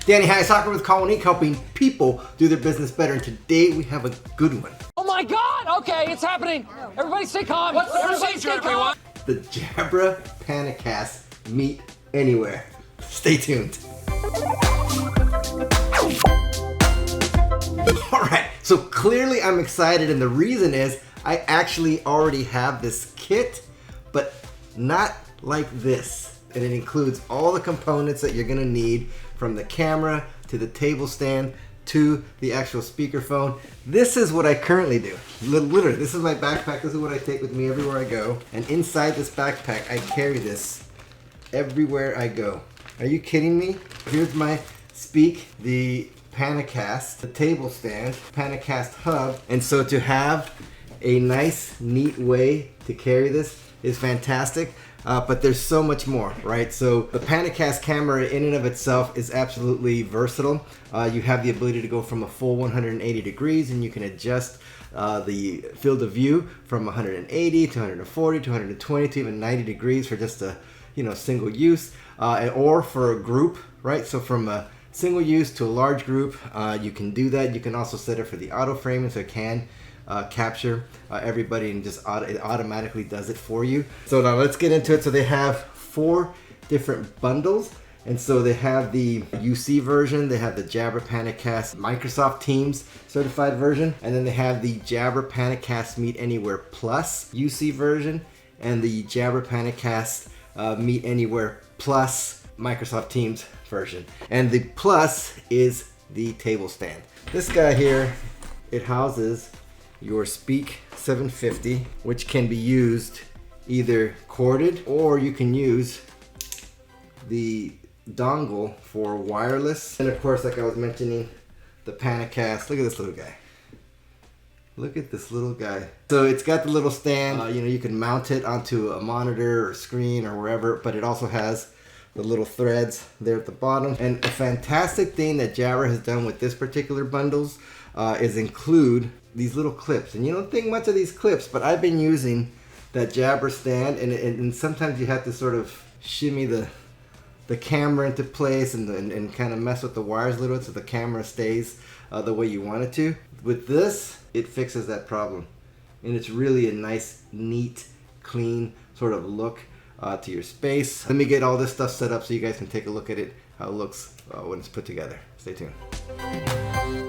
Danny, hi, Soccer with Colin Inc., helping people do their business better. And today we have a good one. Oh my God! Okay, it's happening. Everybody stay calm. What's the procedure, everyone? The Jabra PanaCast Meet Anywhere. Stay tuned. All right, so clearly I'm excited, and the reason is I actually already have this kit, but not like this. And it includes all the components that you're gonna need, from the camera to the table stand to the actual speakerphone. This is what I currently do. Literally, this is my backpack. This is what I take with me everywhere I go. And inside this backpack, I carry this everywhere I go. Are you kidding me? Here's my Speak, the Panacast, the table stand, Panacast Hub. And so to have a nice, neat way to carry this is fantastic. But there's so much more, right? So the Panacast camera in and of itself is absolutely versatile. You have the ability to go from a full 180 degrees, and you can adjust the field of view from 180 to 140 to 120 to even 90 degrees for just a single use, or for a group, right? So from a single use to a large group, you can do that. You can also set it for the auto framing, so it can capture everybody, and just it automatically does it for you. So now let's get into it. So they have 4 different bundles, and so they have the UC version, they have the Jabra PanaCast Microsoft Teams certified version, and then they have the Jabra PanaCast Meet Anywhere Plus UC version, and the Jabra PanaCast Meet Anywhere Plus Microsoft Teams version. And the Plus is the table stand. This guy here, it houses your Speak 750, which can be used either corded, or you can use the dongle for wireless. And of course, like I was mentioning, the Panacast. Look at this little guy. Look at this little guy. So it's got the little stand. You can mount it onto a monitor or screen or wherever, but it also has the little threads there at the bottom. And a fantastic thing that Jabra has done with this particular bundles is include these little clips. And you don't think much of these clips, but I've been using that Jabra stand, and sometimes you have to sort of shimmy the camera into place and kind of mess with the wires a little bit so the camera stays the way you want it to. With this, it fixes that problem. And it's really a nice, neat, clean sort of look to your space. Let me get all this stuff set up so you guys can take a look at it, how it looks when it's put together. Stay tuned.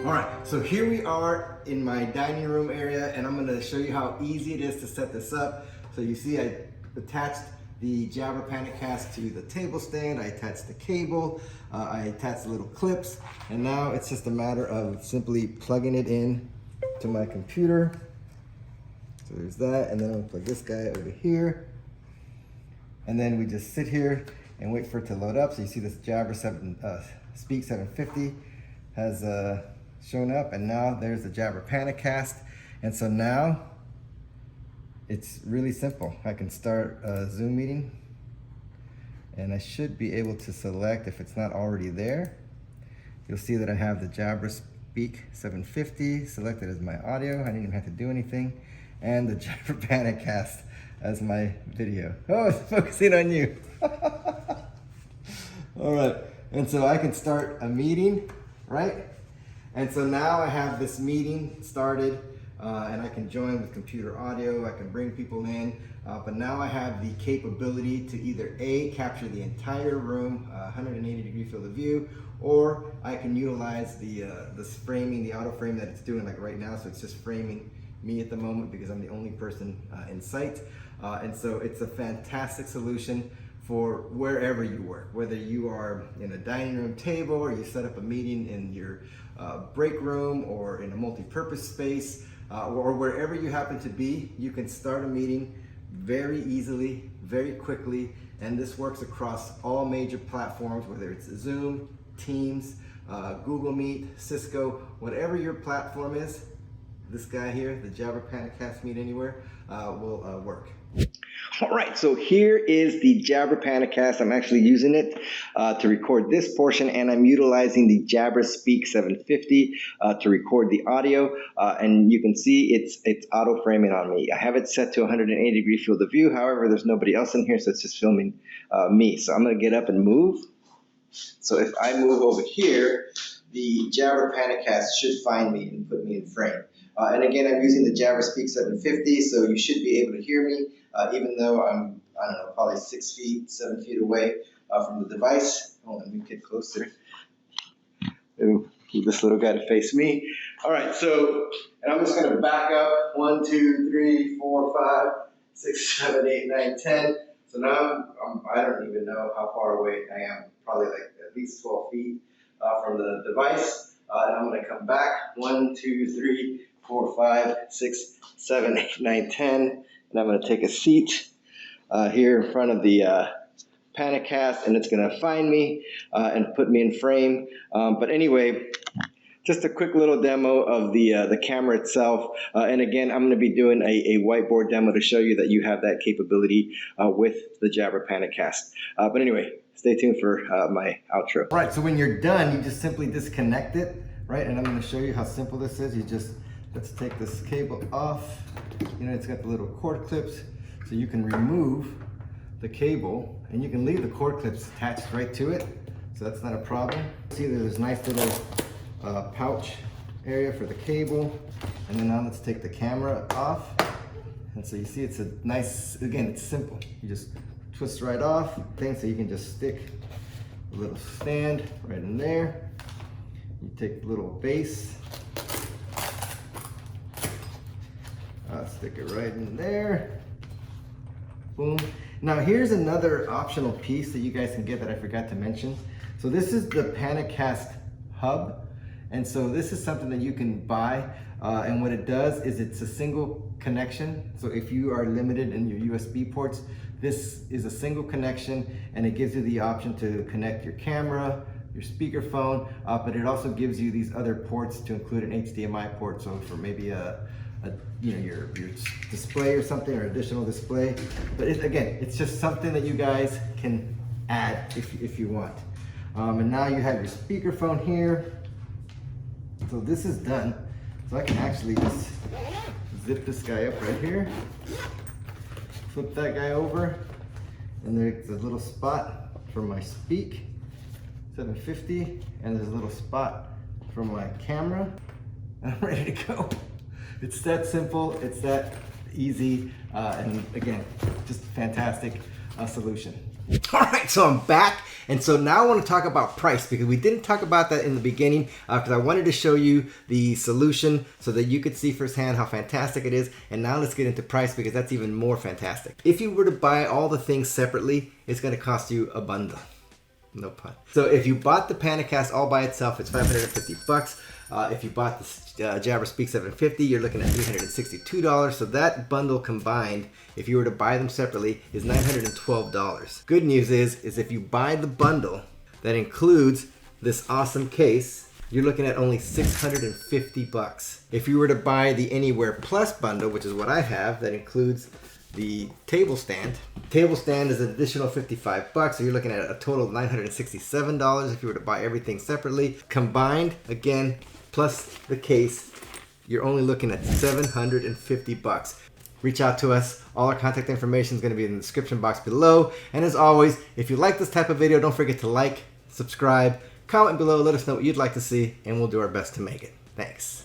All right, so here we are in my dining room area, and I'm gonna show you how easy it is to set this up. So you see I attached the Jabra PanaCast to the table stand, I attached the cable, I attached the little clips, and now it's just a matter of simply plugging it in to my computer. So there's that, and then I'll plug this guy over here. And then we just sit here and wait for it to load up. So you see this Jabra Speak 750 has shown up, and now there's the Jabra PanaCast. And so now it's really simple. I can start a Zoom meeting, and I should be able to select, if it's not already there, you'll see that I have the Jabra Speak 750 selected as my audio. I didn't even have to do anything. And the Jabra PanaCast as my video. Oh, it's focusing on you. All right, and so I can start a meeting, right? And so now I have this meeting started, and I can join with computer audio, I can bring people in, but now I have the capability to either A, capture the entire room, 180 degree field of view, or I can utilize the framing, the auto frame that it's doing like right now, so it's just framing me at the moment because I'm the only person in sight. And so it's a fantastic solution for wherever you work, whether you are in a dining room table, or you set up a meeting in your break room, or in a multi-purpose space, or wherever you happen to be. You can start a meeting very easily, very quickly, and this works across all major platforms, whether it's Zoom, Teams, Google Meet, Cisco, whatever your platform is. This guy here, the Jabra PanaCast Meet Anywhere, will work. All right, so here is the Jabra PanaCast. I'm actually using it to record this portion, and I'm utilizing the Jabra Speak 750 to record the audio. And you can see it's auto framing on me. I have it set to 180 degree field of view. However, there's nobody else in here, so it's just filming me. So I'm gonna get up and move. So if I move over here, the Jabra PanaCast should find me and put me in frame. And again, I'm using the Jabra Speak 750, so you should be able to hear me, even though I'm, I don't know, probably 6 feet, 7 feet away from the device. Hold on, let me get closer. Move this little guy to face me. All right, so, and I'm just going to back up 1, 2, 3, 4, 5, 6, 7, 8, 9, 10. So now I don't even know how far away I am, probably like at least 12 feet from the device. And I'm going to come back 1, 2, 3, 4, 5, 6, 7, 8, 9, 10. And I'm going to take a seat here in front of the Panacast, and it's going to find me and put me in frame. But anyway, just a quick little demo of the camera itself. And again, I'm going to be doing a whiteboard demo to show you that you have that capability with the Jabra PanaCast. But anyway, stay tuned for my outro. All right, so when you're done, you just simply disconnect it, right? And I'm going to show you how simple this is. You just, let's take this cable off. You know, it's got the little cord clips, so you can remove the cable, and you can leave the cord clips attached right to it, so that's not a problem. See, there's this nice little pouch area for the cable, and then now let's take the camera off. And so you see, it's a nice, again, it's simple. You just twist right off thing, so you can just stick a little stand right in there. You take the little base, stick it right in there. Boom. Now here's another optional piece that you guys can get that I forgot to mention. So this is the Panacast Hub. And so this is something that you can buy. And what it does is it's a single connection. So if you are limited in your USB ports, this is a single connection, and it gives you the option to connect your camera, your speakerphone, but it also gives you these other ports to include an HDMI port. So for maybe you know, your display or something, or additional display. But again, it's just something that you guys can add if you want. And now you have your speakerphone here. So this is done. So I can actually just zip this guy up right here, flip that guy over, and there's a little spot for my Speak 750, and there's a little spot for my camera, and I'm ready to go. It's that simple, it's that easy, and again, just a fantastic solution. All right, so I'm back, and so now I want to talk about price, because we didn't talk about that in the beginning, because I wanted to show you the solution so that you could see firsthand how fantastic it is. And now let's get into price, because that's even more fantastic. If you were to buy all the things separately, it's going to cost you a bundle. No pun. So if you bought the Panacast all by itself, it's $550. If you bought the Jabra Speak 750, you're looking at $362. So that bundle combined, if you were to buy them separately, is $912. Good news is if you buy the bundle that includes this awesome case, you're looking at only $650. If you were to buy the Anywhere Plus bundle, which is what I have, that includes the table stand. Table stand is an additional $55, so you're looking at a total of $967 if you were to buy everything separately. Combined, again, plus the case, you're only looking at $750. Reach out to us. All our contact information is going to be in the description box below. And as always, if you like this type of video, don't forget to like, subscribe, comment below, let us know what you'd like to see, and we'll do our best to make it. Thanks.